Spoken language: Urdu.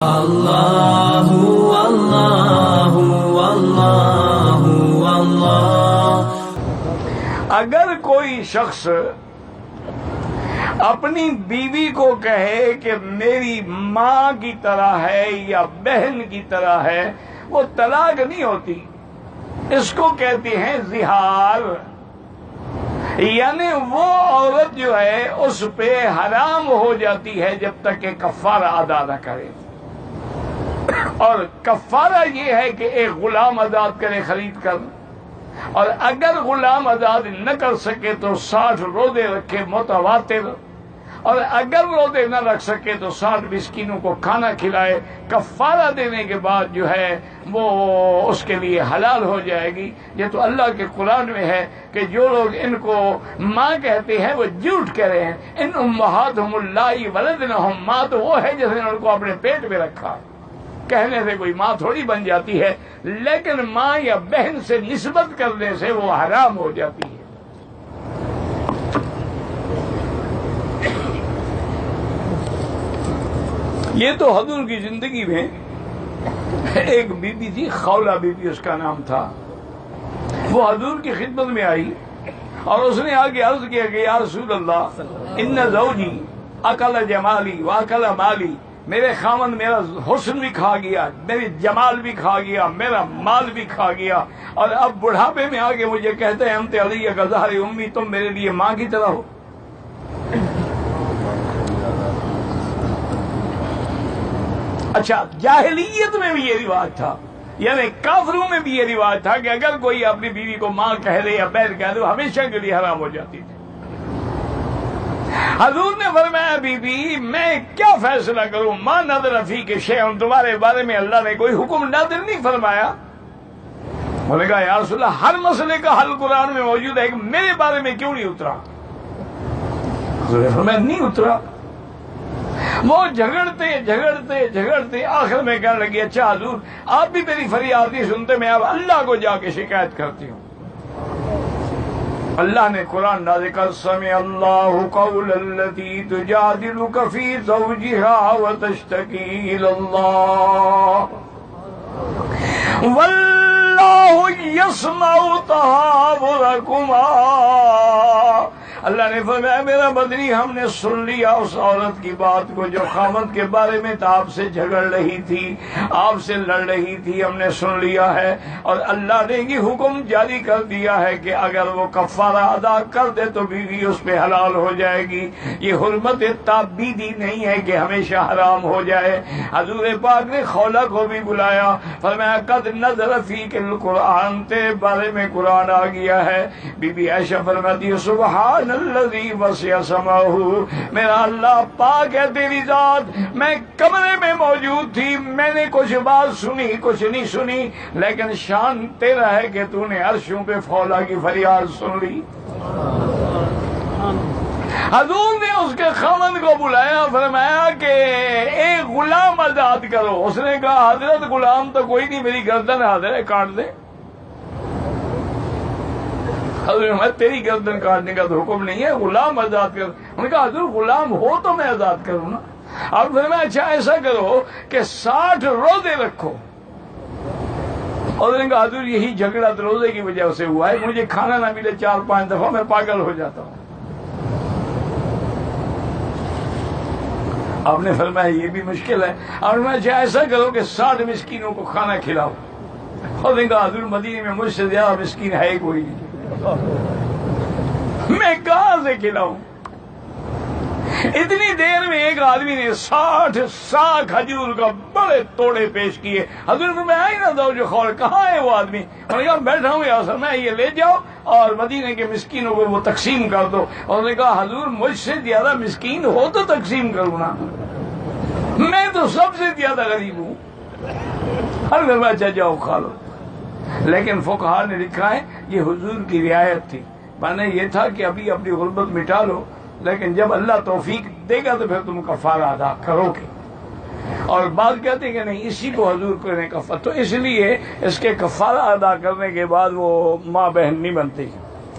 اللہ اللہ اللہ اللہ۔ اگر کوئی شخص اپنی بیوی کو کہے کہ میری ماں کی طرح ہے یا بہن کی طرح ہے، وہ طلاق نہیں ہوتی، اس کو کہتے ہیں زہار۔ یعنی وہ عورت جو ہے اس پہ حرام ہو جاتی ہے جب تک کہ کفارہ ادا نہ کرے، اور کفارہ یہ ہے کہ ایک غلام آزاد کرے خرید کر، اور اگر غلام آزاد نہ کر سکے تو 60 روزے رکھے متواتر، اور اگر روزے نہ رکھ سکے تو 60 مسکینوں کو کھانا کھلائے۔ کفارہ دینے کے بعد جو ہے وہ اس کے لیے حلال ہو جائے گی۔ یہ تو اللہ کے قرآن میں ہے کہ جو لوگ ان کو ماں کہتے ہیں وہ جھوٹ کہہ رہے ہیں۔ ان امہاتہم اللائی ولدنہم، ماں تو وہ ہے جس نے ان کو اپنے پیٹ میں رکھا، کہنے سے کوئی ماں تھوڑی بن جاتی ہے، لیکن ماں یا بہن سے نسبت کرنے سے وہ حرام ہو جاتی ہے۔ یہ تو حضور کی زندگی میں ایک بی بی تھی، خولہ بی بی اس کا نام تھا، وہ حضور کی خدمت میں آئی اور اس نے آگے عرض کیا کہ یا رسول اللہ، ان زوجی اکل جمالی واکل مالی، میرے خاوند میرا حسن بھی کھا گیا، میری جمال بھی کھا گیا، میرا مال بھی کھا گیا، اور اب بڑھاپے میں آگے مجھے کہتے ہیں انت علی کا ظہر امی، تم میرے لیے ماں کی طرح ہو۔ اچھا، جاہلیت میں بھی یہ رواج تھا، یعنی کافروں میں بھی یہ رواج تھا کہ اگر کوئی اپنی بیوی کو ماں کہہ دے یا بہن کہہ دے، وہ ہمیشہ کے لیے حرام ہو جاتی تھی۔ حضور نے فرمایا بی بی میں کیا فیصلہ کروں، ما نظر فیک شیء، تمہارے بارے میں اللہ نے کوئی حکم نازل نہیں فرمایا۔ انہوں نے کہا یا رسول اللہ، ہر مسئلے کا حل قرآن میں موجود ہے، کہ میرے بارے میں کیوں نہیں اترا؟ حضور نے فرمایا نہیں اترا۔ وہ جھگڑتے آخر میں کہنے لگی اچھا حضور آپ بھی میری فریاد نہیں سنتے، میں اب اللہ کو جا کے شکایت کرتی ہوں۔ اللہ نے قرآن نازل کر سمع اللہ قول التی تجادلک فی زوجہا وتشتکی الی اللہ واللہ یسمع تحاورکما۔ اللہ نے فرمایا میرا بدنی، ہم نے سن لیا اس عورت کی بات کو جو خاوند کے بارے میں آپ سے جھگڑ رہی تھی، آپ سے لڑ رہی تھی، ہم نے سن لیا ہے، اور اللہ نے یہ حکم جاری کر دیا ہے کہ اگر وہ کفارہ ادا کر دے تو بیوی اس پہ حلال ہو جائے گی۔ یہ حرمت تابیدی نہیں ہے کہ ہمیشہ حرام ہو جائے۔ حضور پاک نے خولہ کو بھی بلایا، فرمایا قد نزل فیک القرآن، تیرے بارے میں قرآن آ گیا ہے۔ بی بی عائشہ فرماتی ہے سبحان الذی وسع سمعہ، میرا اللہ پاک ہے تیری ذات، میں کمرے میں موجود تھی، میں نے کچھ بات سنی کچھ نہیں سنی، لیکن شان تیرا ہے کہ تو نے عرشوں پہ خولہ کی فریاد سن لی۔ حضور نے اس کے خاوند کو بلایا، فرمایا کہ ایک غلام آزاد کرو۔ اس نے کہا حضرت غلام تو کوئی نہیں، میری گردن حاضر ہے، کاٹ دے۔ حضور میں تیری گردن کاٹنے کا تو حکم نہیں ہے، غلام آزاد کر۔ انہوں نے کہا حضور غلام ہو تو میں آزاد کروں نا۔ اب فرمایا اچھا ایسا کرو کہ 60 روزے رکھو۔ اور انہوں نے کہا حضور یہی جھگڑا تو روزے کی وجہ سے ہوا ہے، مجھے کھانا نہ ملے 4-5 دفعہ میں پاگل ہو جاتا ہوں۔ آپ نے فرمایا یہ بھی مشکل ہے۔ اور میں اچھا ایسا کرو کہ 60 مسکینوں کو کھانا کھلاؤ۔ اور انہوں نے کہا حضور مدینے میں مجھ سے زیادہ مسکین ہے کوئی نہیں، میں کہاں سے کھلاؤں؟ اتنی دیر میں ایک آدمی نے 60 سا کھجور کا بڑے توڑے پیش کیے۔ حضور میں آئی نہ دو جو خور، کہاں ہے وہ آدمی؟ انہوں نے کہا بیٹھا ہوں یا سر، میں یہ لے جاؤ اور مدینے کے مسکینوں کو وہ تقسیم کر دو۔ اور انہوں نے کہا حضور مجھ سے زیادہ مسکین ہو تو تقسیم کروں نا، میں تو سب سے زیادہ غریب ہوں۔ حضور میں اچھا جاؤ کھا لو۔ لیکن فقہا نے لکھا ہے یہ حضور کی رعایت تھی، معنی یہ تھا کہ ابھی اپنی غربت مٹا لو، لیکن جب اللہ توفیق دے گا تو پھر تم کفارہ ادا کرو گے۔ اور بعض کہتے ہیں کہ نہیں اسی کو حضور کو نے کفارہ، تو اس لیے اس کے کفارہ ادا کرنے کے بعد وہ ماں بہن نہیں بنتی۔